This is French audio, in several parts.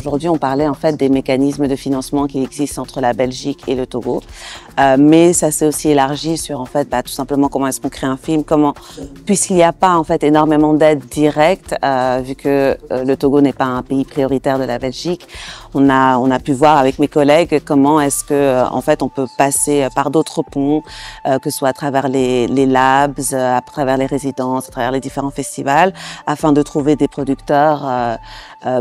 Aujourd'hui, on parlait en fait des mécanismes de financement qui existent entre la Belgique et le Togo, mais ça s'est aussi élargi sur en fait tout simplement comment est-ce qu'on crée un film, puisqu'il n'y a pas en fait énormément d'aide directe, vu que le Togo n'est pas un pays prioritaire de la Belgique, on a pu voir avec mes collègues comment est-ce que en fait on peut passer par d'autres ponts, que ce soit à travers les labs, à travers les résidences, à travers les différents festivals, afin de trouver des producteurs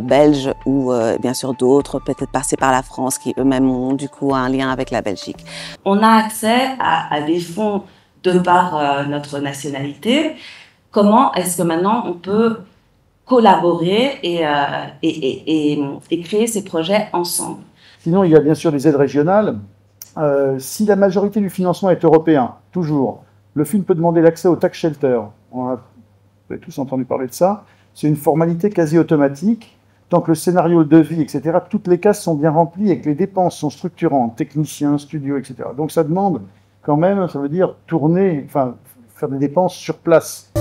belges ou bien sûr d'autres, peut-être passer par la France, qui eux-mêmes ont du coup un lien avec la Belgique. On a accès à des fonds de par notre nationalité. Comment est-ce que maintenant on peut collaborer et créer ces projets ensemble? Sinon, il y a bien sûr des aides régionales. Si la majorité du financement est européen, toujours, le film peut demander l'accès au tax shelter. Vous avez tous entendu parler de ça. C'est une formalité quasi automatique. Tant que le scénario, le devis, etc., toutes les cases sont bien remplies et que les dépenses sont structurantes, techniciens, studios, etc. Donc ça demande quand même, ça veut dire tourner, enfin faire des dépenses sur place.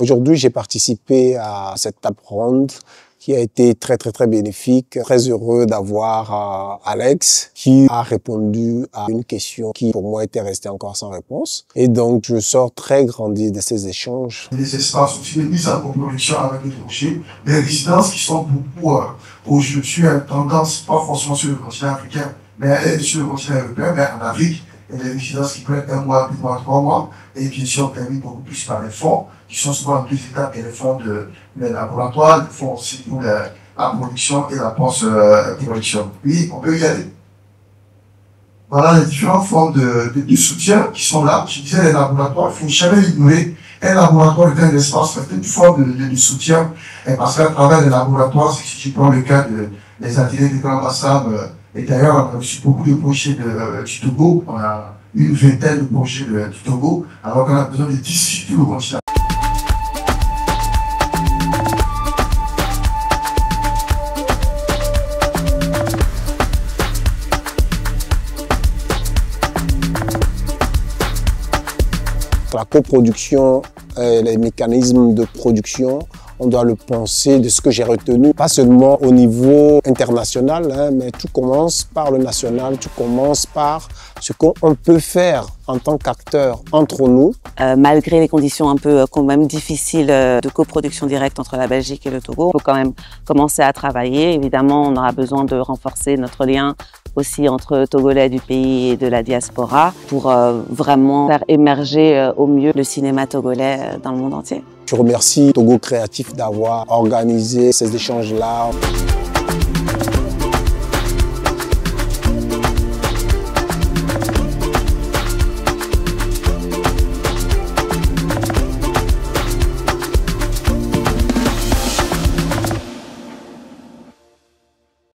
Aujourd'hui, j'ai participé à cette table ronde qui a été très bénéfique. Très heureux d'avoir Alex qui a répondu à une question qui pour moi était restée encore sans réponse. Et donc, je sors très grandi de ces échanges. Les espaces aussi de mise en production avec les projets, des résidences qui sont beaucoup aujourd'hui à tendance, pas forcément sur le continent africain, mais sur le continent européen, mais en Afrique. Il y a des résidences qui prennent 1 mois, 2 mois, 3 mois, et qui sont permis beaucoup plus par les fonds, qui sont souvent en 2 étapes, et les fonds de laboratoire, les fonds aussi pour la production et la post-production. Oui, on peut y aller. Voilà les différentes formes de soutien qui sont là. Je disais, les laboratoires, il ne faut jamais ignorer. Un laboratoire est un espace, c'est une forme de soutien, et parce qu'à travers les laboratoires, si je prends le cas des ateliers de Grand Bassam, et d'ailleurs, on a aussi beaucoup de projets du Togo. On a une vingtaine de projets du Togo, alors qu'on a besoin de 10 sites au continent. La coproduction, les mécanismes de production, on doit le penser de ce que j'ai retenu, pas seulement au niveau international, mais tout commence par le national, tout commence par ce qu'on peut faire en tant qu'acteur entre nous. Malgré les conditions un peu quand même difficiles de coproduction directe entre la Belgique et le Togo, il faut quand même commencer à travailler. Évidemment, on aura besoin de renforcer notre lien aussi entre Togolais du pays et de la diaspora pour vraiment faire émerger au mieux le cinéma togolais dans le monde entier. Je remercie Togo Créatif d'avoir organisé ces échanges-là.